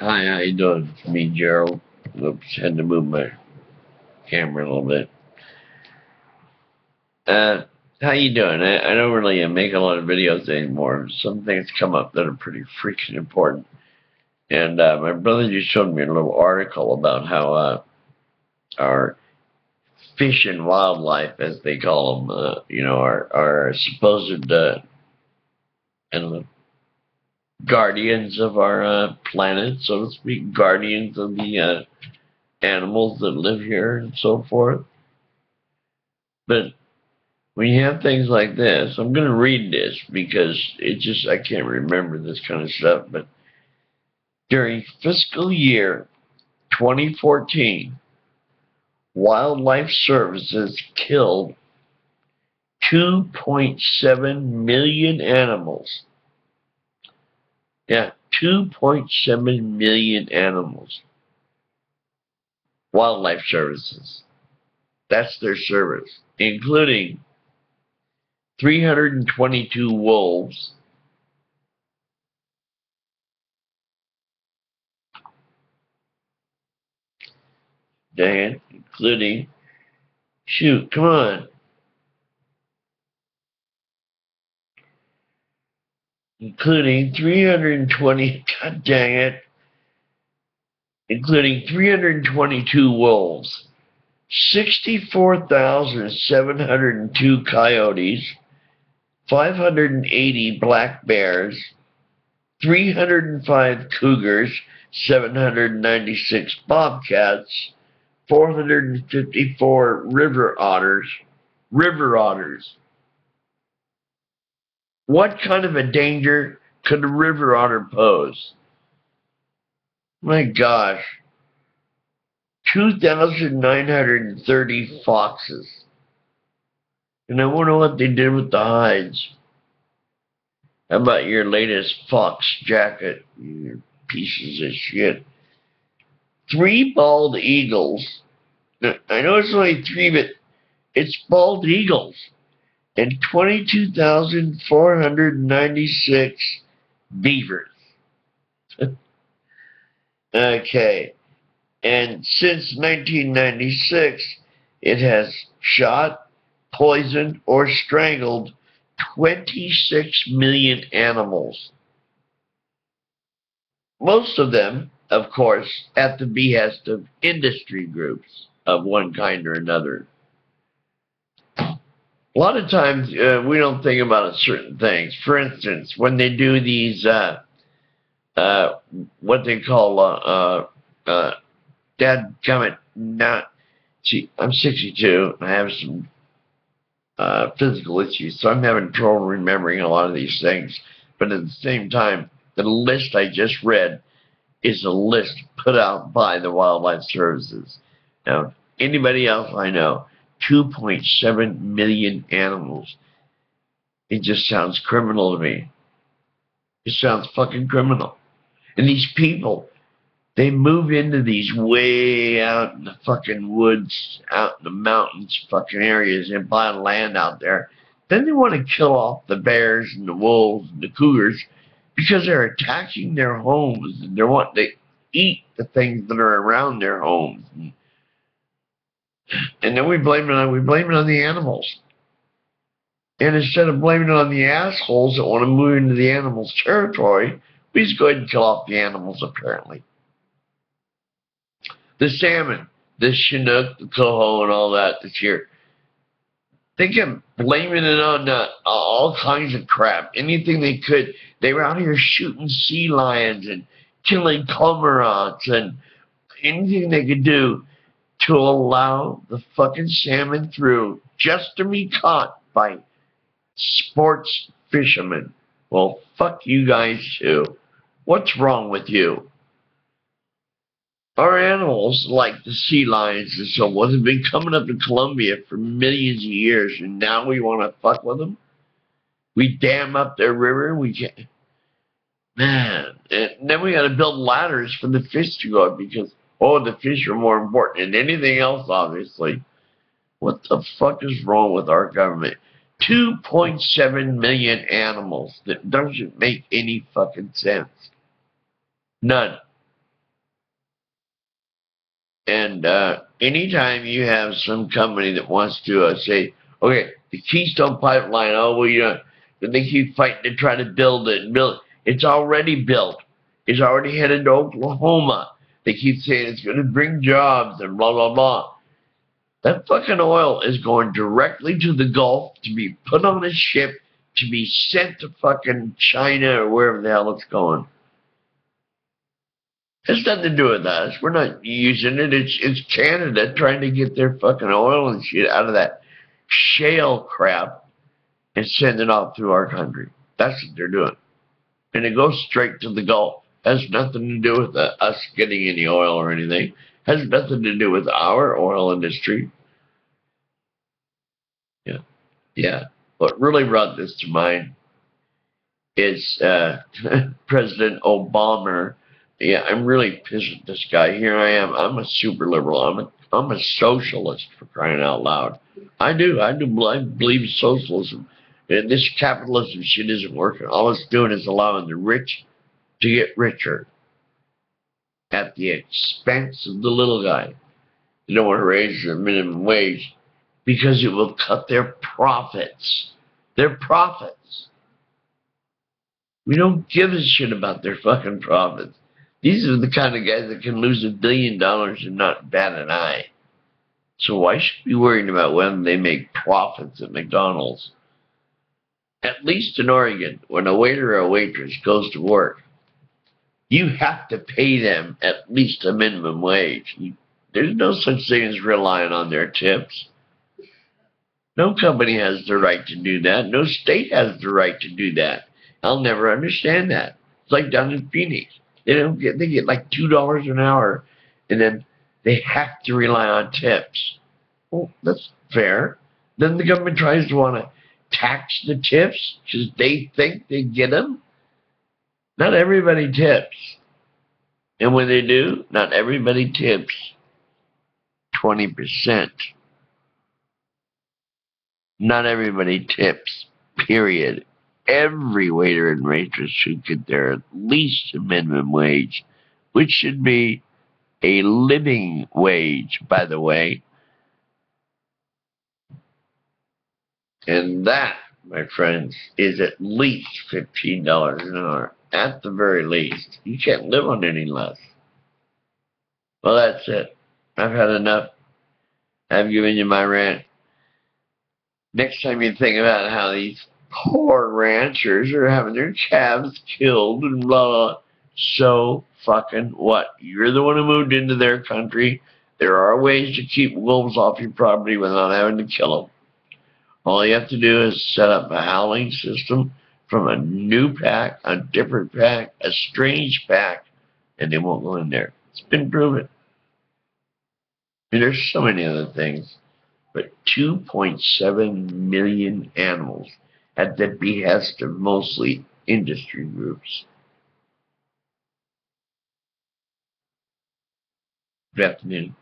Hi, how you doing? It's me, Gerald. Oops, had to move my camera a little bit. How you doing? I don't really make a lot of videos anymore. Some things come up that are pretty freaking important. And my brother just showed me a little article about how our fish and wildlife, as they call them, our supposed I don't know, guardians of our planet, so to speak, guardians of the animals that live here and so forth. But when you have things like this, I'm going to read this because I can't remember this kind of stuff. But during fiscal year 2014, Wildlife Services killed 2.7 million animals. Yeah, 2.7 million animals. Wildlife Services. That's their service, including 322 wolves, Dan, including, shoot, come on, including 320, god dang it, including 322 wolves, 64,702 coyotes, 580 black bears, 305 cougars, 796 bobcats, 454 river otters. River otters. What kind of a danger could a river otter pose? My gosh. 2,930 foxes. And I wonder what they did with the hides. How about your latest fox jacket, you pieces of shit? 3 bald eagles. I know it's only 3, but it's bald eagles. And 22,496 beavers. Okay. And since 1996, it has shot, poisoned, or strangled 26 million animals. Most of them, of course, at the behest of industry groups of one kind or another. A lot of times we don't think about certain things. For instance, when they do these, what they call, dadgummit, not, see, I'm 62, I have some physical issues, so I'm having trouble remembering a lot of these things. But at the same time, the list I just read is a list put out by the Wildlife Services. Now, anybody else I know, 2.7 million animals. It just sounds criminal to me. It sounds fucking criminal. And these people, they move into these way out in the fucking woods, out in the mountains fucking areas, and buy land out there. Then they want to kill off the bears and the wolves and the cougars because they're attacking their homes and they want to eat the things that are around their homes. And then we blame it on the animals. And instead of blaming it on the assholes that want to move into the animals' territory, we just go ahead and kill off the animals, apparently. The salmon, the Chinook, the coho, and all that this year. They kept blaming it on all kinds of crap. Anything they could. They were out here shooting sea lions and killing cormorants and anything they could do to allow the fucking salmon through just to be caught by sports fishermen. Well, fuck you guys too. What's wrong with you? Our animals, like the sea lions and so on, have been coming up to Colombia for millions of years, and now we want to fuck with them? We dam up their river, we can't. Man, and then we got to build ladders for the fish to go up because, oh, the fish are more important than anything else, obviously. What the fuck is wrong with our government? 2.7 million animals. That doesn't make any fucking sense. None. And anytime you have some company that wants to say, okay, the Keystone Pipeline, oh, well, they keep fighting to try to build it and build it. It's already built. It's already headed to Oklahoma. They keep saying it's going to bring jobs and blah, blah, blah. That fucking oil is going directly to the Gulf to be put on a ship to be sent to fucking China or wherever the hell it's going. It's nothing to do with us. We're not using it. It's Canada trying to get their fucking oil and shit out of that shale crap and send it off through our country. That's what they're doing. And it goes straight to the Gulf. Has nothing to do with us getting any oil or anything. Has nothing to do with our oil industry. Yeah. Yeah. What really brought this to mind is President Obama. Yeah, I'm really pissed at this guy. Here I am. I'm a super liberal. I'm a socialist, for crying out loud. I believe in socialism. And this capitalism shit isn't working. All it's doing is allowing the rich to get richer at the expense of the little guy. They don't want to raise the minimum wage because it will cut their profits. Their profits. We don't give a shit about their fucking profits. These are the kind of guys that can lose $1 billion and not bat an eye. So why should we be worrying about when they make profits at McDonald's? At least in Oregon, when a waiter or a waitress goes to work, you have to pay them at least a minimum wage. There's no such thing as relying on their tips. No company has the right to do that. No state has the right to do that. I'll never understand that. It's like down in Phoenix. They get like $2 an hour, and then they have to rely on tips. Well, that's fair. Then the government tries to want to tax the tips because they think they get them. Not everybody tips. And when they do, not everybody tips 20%. Not everybody tips, period. Every waiter and waitress should get their at least a minimum wage, which should be a living wage, by the way. And that, my friends, is at least $15 an hour, at the very least. You can't live on any less. Well, that's it. I've had enough. I've given you my rant. Next time you think about how these poor ranchers are having their calves killed and blah, blah, so fucking what? You're the one who moved into their country. There are ways to keep wolves off your property without having to kill them. All you have to do is set up a howling system from a new pack, a different pack, a strange pack, and they won't go in there. It's been proven. And there's so many other things. But 2.7 million animals at the behest of mostly industry groups. Good afternoon.